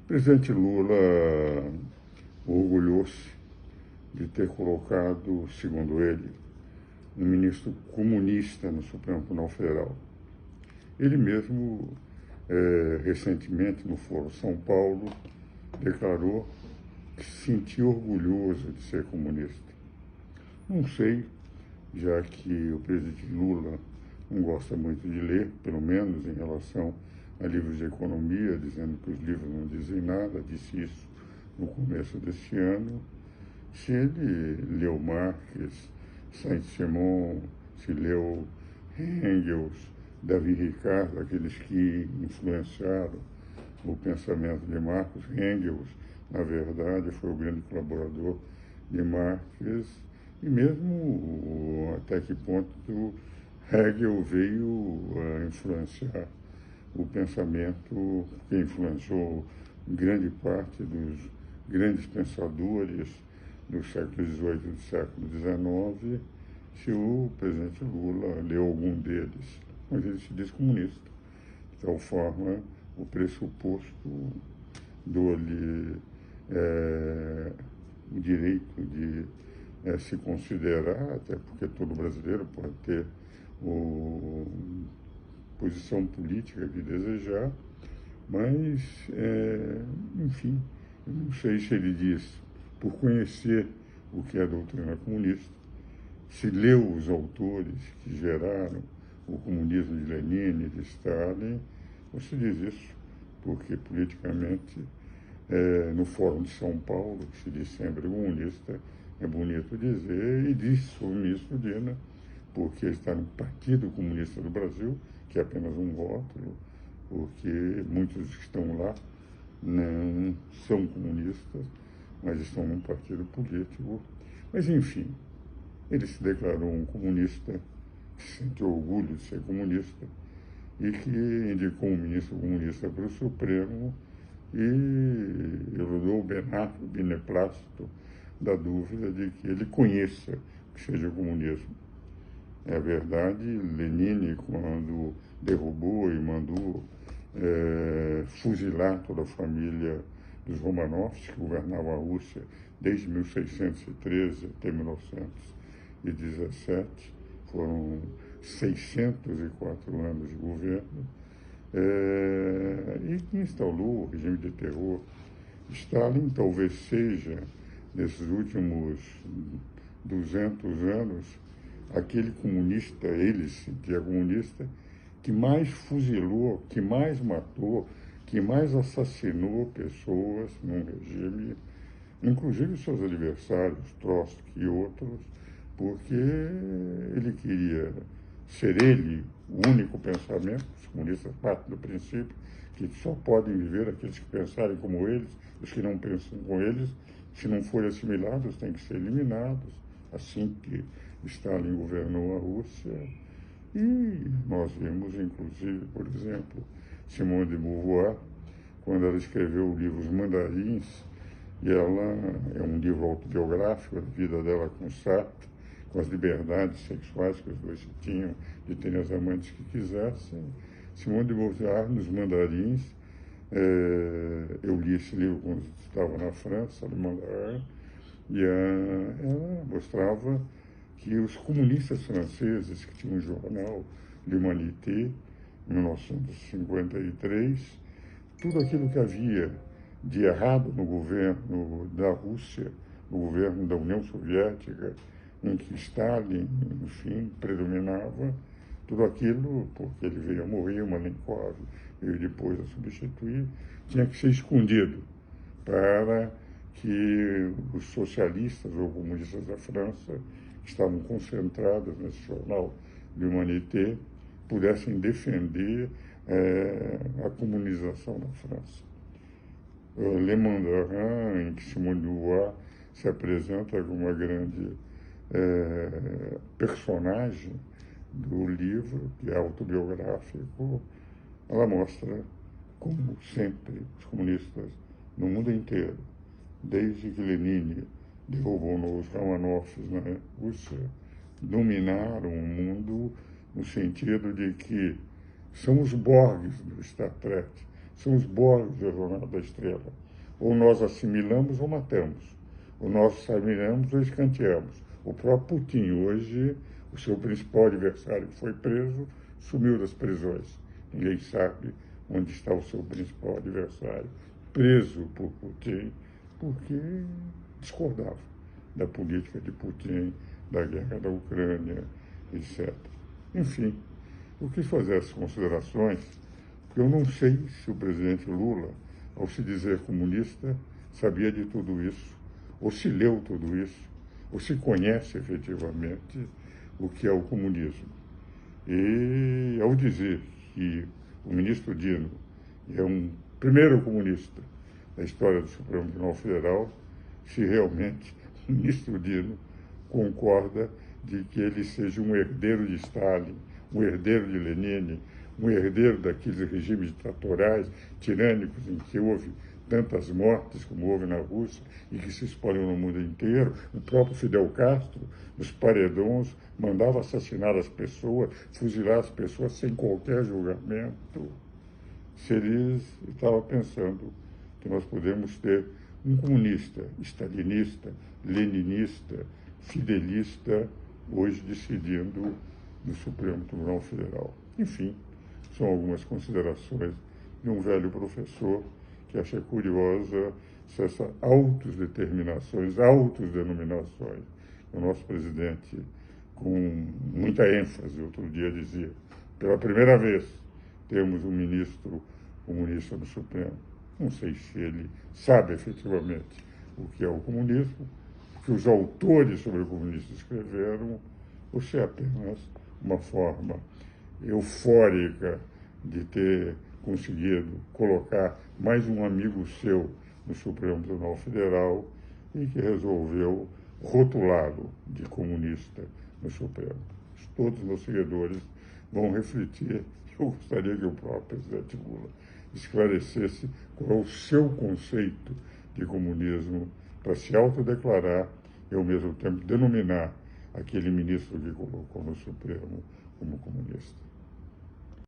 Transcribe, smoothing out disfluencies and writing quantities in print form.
presidente Lula orgulhou-se de ter colocado, segundo ele, um ministro comunista no Supremo Tribunal Federal. Ele mesmo, recentemente, no Foro São Paulo, declarou que se sentia orgulhoso de ser comunista. Não sei, já que o presidente Lula não gosta muito de ler, pelo menos em relação a livros de economia, dizendo que os livros não dizem nada, disse isso no começo deste ano. Se ele leu Marx, Saint-Simon, se leu Engels, Davi Ricardo, aqueles que influenciaram o pensamento de Marx, Engels, na verdade, foi o grande colaborador de Marx, e mesmo até que ponto Hegel veio a influenciar o pensamento que influenciou grande parte dos grandes pensadores do século XVIII e do século XIX, se o presidente Lula leu algum deles. Mas ele se diz comunista, de tal forma o pressuposto do-lhe o direito de se considerar, até porque todo brasileiro pode ter posição política que desejar, mas, enfim, eu não sei se ele diz, por conhecer o que é a doutrina comunista, se leu os autores que geraram o comunismo de Lenin e de Stalin, ou se diz isso porque politicamente, no Fórum de São Paulo, que se diz sempre comunista, é bonito dizer, e diz o ministro Dina, porque está no Partido Comunista do Brasil, que é apenas um rótulo, porque muitos que estão lá não são comunistas, mas estão num partido político. Mas, enfim, ele se declarou um comunista, que sente orgulho de ser comunista, e que indicou um ministro comunista para o Supremo e eludou o beneplácito da dúvida de que ele conheça o que seja o comunismo. É verdade, Lenin, quando derrubou e mandou fuzilar toda a família dos Romanovs, que governavam a Rússia desde 1613 até 1917, foram 604 anos de governo, e que instalou o regime de terror. Stalin talvez seja, nesses últimos 200 anos, aquele comunista, ele se sentia comunista, que mais fuzilou, que mais matou, que mais assassinou pessoas num regime, inclusive seus adversários, Trotsky e outros, porque ele queria ser ele o único pensamento. Os comunistas partem do princípio que só podem viver aqueles que pensarem como eles, os que não pensam como eles, se não forem assimilados, têm que ser eliminados, assim que Stalin governou a Rússia. E nós vimos, inclusive, por exemplo, Simone de Beauvoir, quando ela escreveu o livro Os Mandarins, e ela é um livro autobiográfico da vida dela com Sartre, com as liberdades sexuais que os dois tinham de terem as amantes que quisessem. Simone de Beauvoir, nos Mandarins, eu li esse livro quando estava na França, Le Mandarin, e ela mostrava que os comunistas franceses, que tinham um jornal, L'Humanité, em 1953, tudo aquilo que havia de errado no governo da Rússia, no governo da União Soviética, em que Stalin, enfim, predominava, tudo aquilo, porque ele veio a morrer, o Malenkov veio depois a substituir, tinha que ser escondido para que os socialistas ou comunistas da França, que estavam concentrados nesse jornal L'Humanité, pudessem defender a comunização da França. Le Mandarin, em que Simone de Beauvoir se apresenta como uma grande personagem do livro, que é autobiográfico, ela mostra como sempre os comunistas no mundo inteiro, desde que Lenin derrubou os Romanovs na Rússia, dominaram o mundo no sentido de que são os Borgs do Star Trek, são os Borges da Jornada da Estrela. Ou nós assimilamos ou matamos. Ou nós assimilamos ou escanteamos. O próprio Putin, hoje, o seu principal adversário que foi preso, sumiu das prisões. Ninguém sabe onde está o seu principal adversário, preso por Putin, porque discordava da política de Putin, da guerra da Ucrânia, etc. Enfim, eu quis fazer essas considerações, porque eu não sei se o presidente Lula, ao se dizer comunista, sabia de tudo isso, ou se leu tudo isso, ou se conhece efetivamente o que é o comunismo. E ao dizer que o ministro Dino é um primeiro comunista da história do Supremo Tribunal Federal, se realmente o ministro Dino concorda de que ele seja um herdeiro de Stalin, um herdeiro de Lenin, um herdeiro daqueles regimes ditatoriais, tirânicos, em que houve tantas mortes como houve na Rússia e que se espalham no mundo inteiro. O próprio Fidel Castro, nos paredões, mandava assassinar as pessoas, fuzilar as pessoas sem qualquer julgamento. Se ele estava pensando que nós podemos ter um comunista, stalinista, leninista, fidelista, hoje decidindo no Supremo Tribunal Federal. Enfim, são algumas considerações de um velho professor que acha curiosa essas autodeterminações, autodenominações. O nosso presidente, com muita ênfase, outro dia dizia, pela primeira vez temos um ministro comunista no Supremo. Não sei se ele sabe efetivamente o que é o comunismo, o que os autores sobre o comunismo escreveram, ou se é apenas uma forma eufórica de ter conseguido colocar mais um amigo seu no Supremo Tribunal Federal e que resolveu rotulá-lo de comunista no Supremo. Todos os meus seguidores vão refletir. Eu gostaria que o próprio presidente Lula esclarecesse qual é o seu conceito de comunismo para se autodeclarar e, ao mesmo tempo, denominar aquele ministro que colocou no Supremo como comunista.